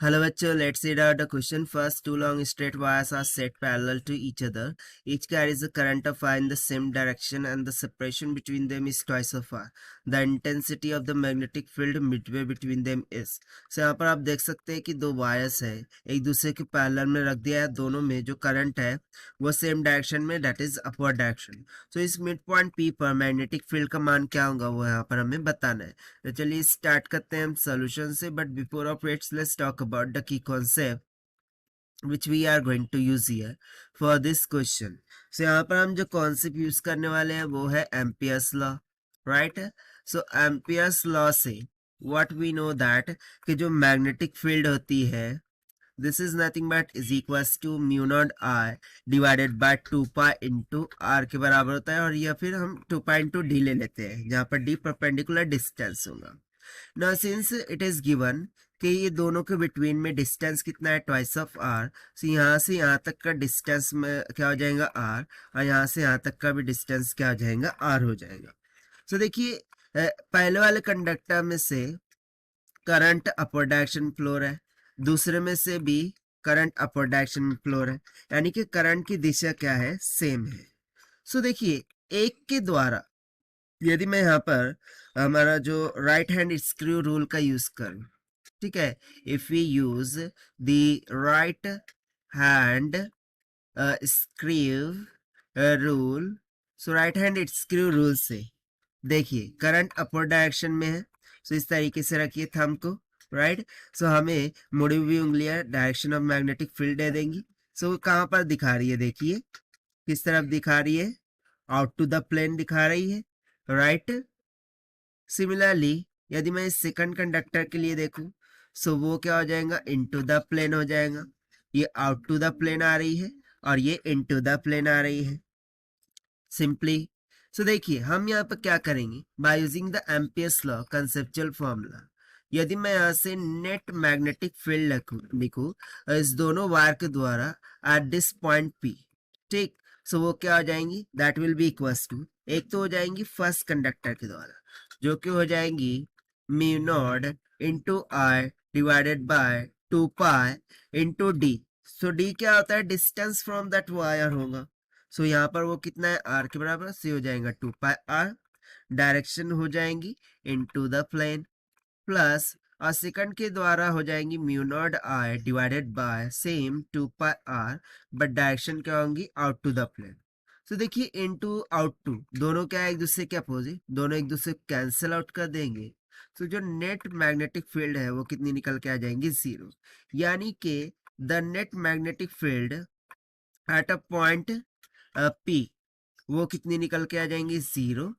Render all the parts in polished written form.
Hello bachcho, let's read out the question first. Two long straight wires are set parallel to each other. Each carries a current of I in the same direction and the separation between them is twice of R. The intensity of the magnetic field midway between them is. So यहाँ पर आप देख सकते हैं कि दो wires है, एक दूसरे के पैरेलल में रख दिया है, दोनों में जो करंट है वो सेम डायरेक्शन में, दैट इज अपवर्ड डायरेक्शन. तो इस मिड पॉइंट पी पर मैग्नेटिक फील्ड का मान क्या होगा वो यहाँ पर हमें बताना है. तो चलिए स्टार्ट करते हैं हम सोल्यूशन से, but before of its let's talk about the key concept which we are going to use here for this question. So यहाँ पर हम जो कॉन्सेप्ट यूज करने वाले हैं वो है एम्पियर्स लॉ, राइट. सो एम्पियर्स लॉ से what we know that कि जो मैग्नेटिक फील्ड होती है this is nothing but is equals to mu not R divided by 2 pi into R के बराबर होता है, और या फिर हम 2 पाई इंटू डी ले लेते हैं जहाँ पर डी परपेंडिकुलर डिस्टेंस होगा. Now since it is given कि ये दोनों के बिटवीन में डिस्टेंस कितना है, ट्वाइस ऑफ आर. सो यहाँ से यहाँ तक का डिस्टेंस में क्या हो जाएगा आर, और यहाँ से यहाँ तक का भी डिस्टेंस क्या हो जाएगा आर हो जाएगा. सो देखिए पहले वाले कंडक्टर में से करंट अपवर्ड डायरेक्शन फ्लो है, दूसरे में से भी करंट अपवर्ड डायरेक्शन में फ्लो है, यानी कि करंट की दिशा क्या है, सेम है. सो देखिए एक के द्वारा यदि मैं यहाँ पर हमारा जो राइट हैंड स्क्रू रूल का यूज करूं, ठीक है, if we use the right hand screw rule, so right hand screw rule से देखिए करंट अपवर्ड डायरेक्शन में है. सो इस तरीके से रखिए थंब को, राइट. सो हमें मुड़ी हुई उंगलियां डायरेक्शन ऑफ मैग्नेटिक फील्ड दे देंगी. सो कहाँ पर दिखा रही है, देखिए किस तरफ दिखा रही है, आउट टू द प्लेन दिखा रही है, राइट. सिमिलरली यदि मैं इस सेकंड कंडक्टर के लिए देखूं, सो वो क्या हो जाएगा, इनटू द प्लेन हो जाएगा. ये आउट टू द प्लेन आ रही है और ये इनटू द प्लेन आ रही है, सिंपली. सो देखिए हम यहाँ पर क्या करेंगे, bye using the Ampere's law conceptual formula. यदि मैं यहाँ से नेट मैग्नेटिक फील्ड लिखूं इस दोनों वायर के द्वारा एट दिस पॉइंट पी, ठीक. सो वो क्या हो जाएंगी, that will be equals to, एक तो हो जाएंगी फर्स्ट कंडक्टर के द्वारा जो कि हो जाएंगी mu not into R divided by 2 pi into D. So D क्या होता है, डिस्टेंस फ्रॉम दैट वायर होगा. सो यहाँ पर वो कितना है, आर के बराबर, से हो जाएगा 2 पाई आर. डायरेक्शन हो जाएंगी इनटू द प्लेन, प्लस और सेकंड के द्वारा हो जाएंगी mu not R divided by same 2 pi R, but direction क्या होंगी, आउट टू द प्लेन. तो देखिए इनटू आउट टू दोनों क्या है, एक दूसरे के अपोजिट, दोनों एक दूसरे को कैंसिल आउट कर देंगे. तो जो नेट मैग्नेटिक फील्ड है वो कितनी निकल के आ जाएंगी, 0. यानी कि the net magnetic field at a point P वो कितनी निकल के आ जाएंगी, 0.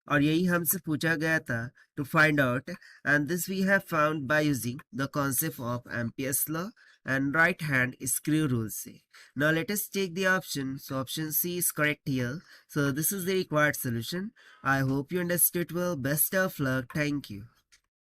और यही हमसे पूछा गया था to find out, and this we have found by using the concept of Ampere's law and right hand screw rule से. Now let us take the option. So option C is correct here. So this is the required solution. I hope you understood well. Best of luck. Thank you.